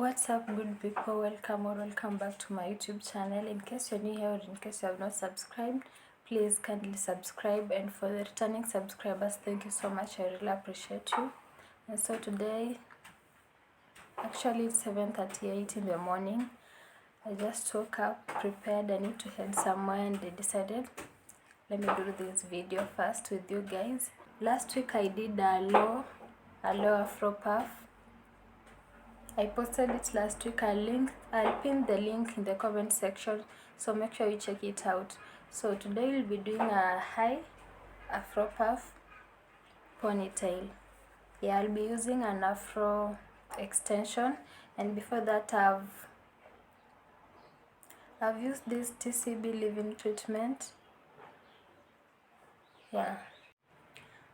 What's up, good people? Welcome back to my YouTube channel. In case you're new here or in case you have not subscribed, please kindly subscribe, and for the returning subscribers, thank you so much. I really appreciate you. And so today, actually it's 7:38 in the morning. I just woke up, prepared, I need to head somewhere, and I decided let me do this video first with you guys. Last week I did a low afro puff. I posted it last week. I'll pin the link in the comment section, so make sure you check it out. So today we'll be doing a high afro puff ponytail. Yeah, I'll be using an afro extension, and before that I've used this TCB leave-in treatment. Yeah,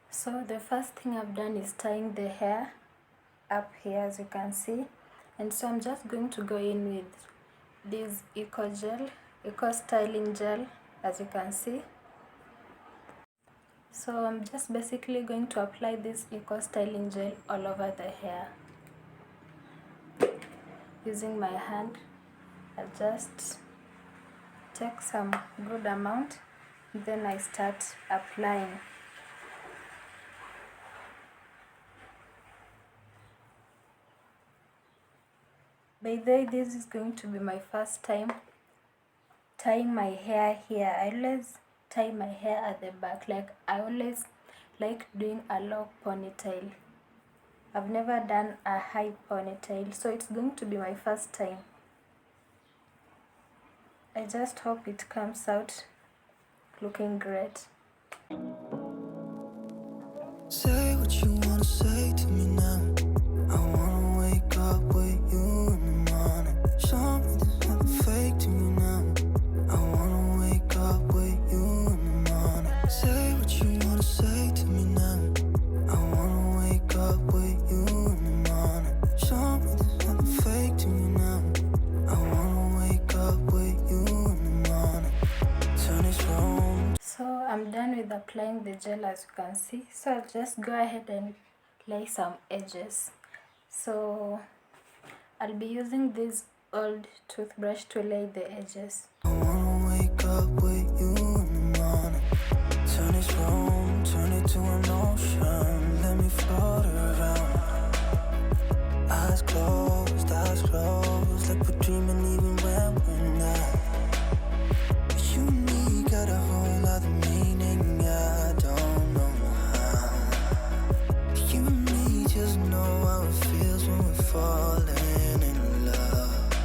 so the first thing I've done is tying the hair up here, as you can see, and so I'm just going to go in with this eco styling gel, as you can see. So I'm just basically going to apply this eco styling gel all over the hair using my hand. I'll just take some good amount, then I start applying. By the way, this is going to be my first time tying my hair here. I always tie my hair at the back, like I always like doing a low ponytail. I've never done a high ponytail, so it's going to be my first time. I just hope it comes out looking great. Say what you wanna say to me now. I wanna wake up with you in the morning. Show me there's nothing fake to me now. I wanna wake up with you in the morning. Say what you wanna say to me now. I wanna wake up with you in the morning. Show me there's nothing fake to me now. I wanna wake up with you in the morning. Turn this room. So I'm done with applying the gel, as you can see. So I'll just go ahead and lay some edges. So I'll be using this old toothbrush to lay the edges. I wanna wake up with you in the morning. Turn this room, turn it to an ocean. Let me float around. Eyes closed, like we're dreaming even when we're not. You and me got a whole other meaning, I don't know how. You and me just know how it feels when we're falling in love.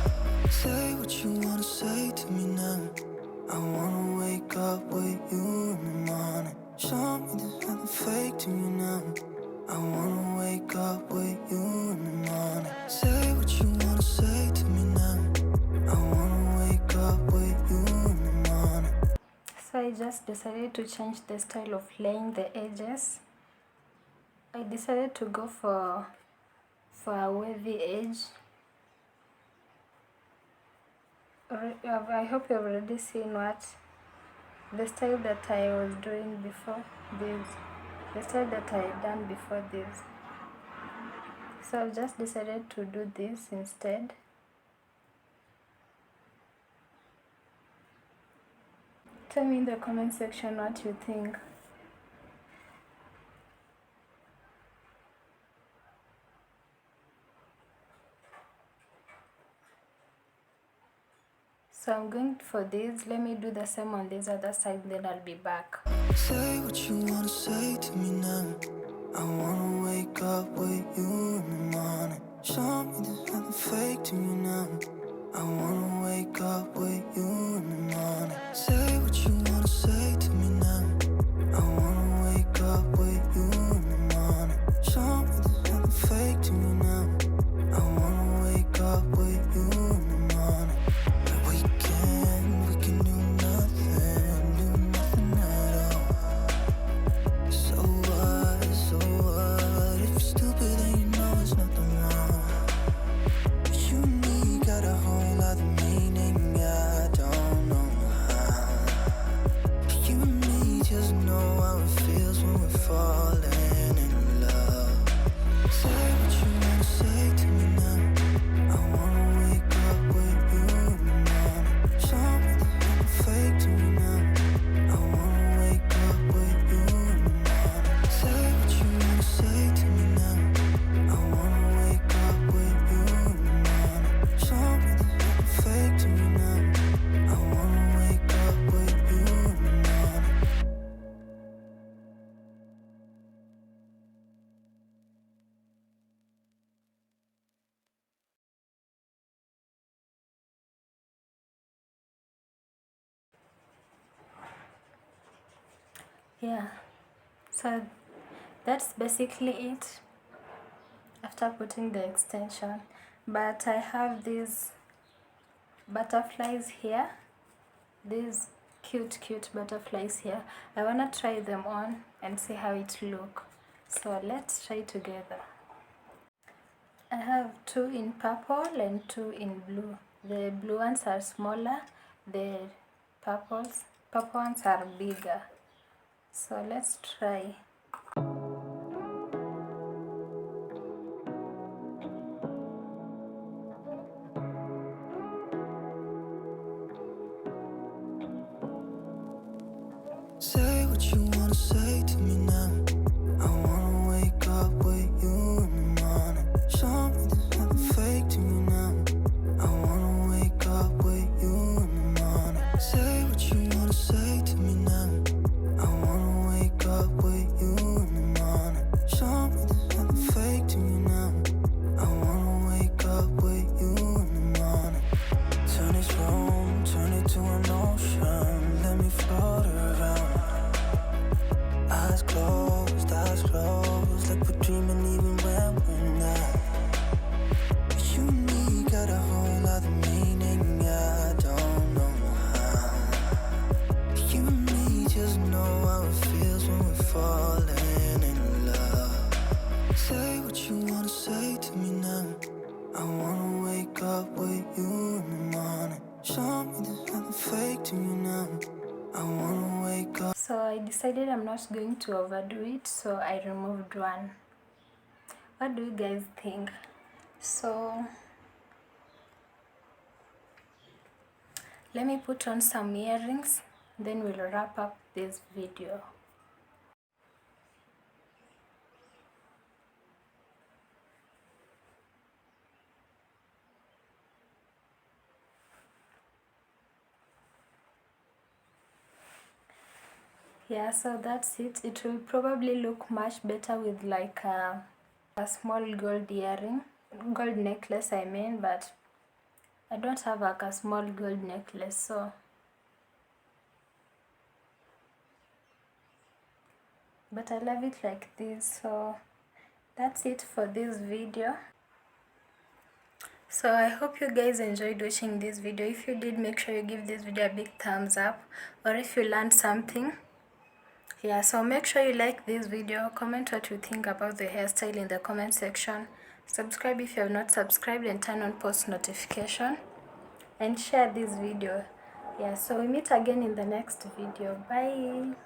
Say what you wanna say to me now. I wanna wake up with you in the morning. Show me there's nothing fake to me now. I wanna wake up with you in the morning. Say what you wanna say to me now. I wanna wake up with you in the morning. So I just decided to change the style of laying the edges. I decided to go for a wavy edge. I hope you've already seen what the style that I was doing before this, the style that I had done before this. So I've just decided to do this instead. Tell me in the comment section what you think. So I'm going for this. Let me do the same on this other side, then I'll be back. Say what you wanna say to me now. I wanna wake up with you in the morning. Show me there's nothing fake to me now. I wanna wake up with you in the morning. Say what you wanna say to me now. I wanna wake up with you in the morning. Show me there's nothing fake to me now. I wanna wake up with you in the morning. Like we can do nothing at all. So what, if you're stupid then you know it's nothing wrong. You and me got a whole other meaning, I don't know how. Yeah, so that's basically it after putting the extension. But I have these butterflies here, these cute butterflies here. I wanna try them on and see how it look. So let's try together. I have 2 in purple and 2 in blue. The blue ones are smaller, the purple ones are bigger. So let's try. Say what you wanna say to me now. I wanna wake up with you in the morning. Show me there's nothing fake to me now. I wanna wake up with you in the morning. Say what you wanna say to me now. I wanna wake up with you in the morning. Show me there's nothing fake to me now. I wanna wake up with you in the morning. Turn this room, turn it to an ocean. Let me float around. Eyes closed, like we're dreaming even when we're not. But you and me got a whole other meaning, I don't know how. You and me just know how it feels when we're falling in love. Say what you wanna say to me now. I wanna wake up with you in the morning. Show me there's nothing fake to me now. I wanna wake up. So I decided I'm not going to overdo it, so I removed one. What do you guys think? So let me put on some earrings, then we'll wrap up this video. Yeah, so that's it. It will probably look much better with like a small gold necklace I mean, but I don't have like a small gold necklace, so but I love it like this. So that's it for this video. So I hope you guys enjoyed watching this video. If you did, make sure you give this video a big thumbs up, or if you learned something, yeah, so make sure you like this video, comment what you think about the hairstyle in the comment section, subscribe if you have not subscribed, and turn on post notification, and share this video. Yeah, so we meet again in the next video. Bye.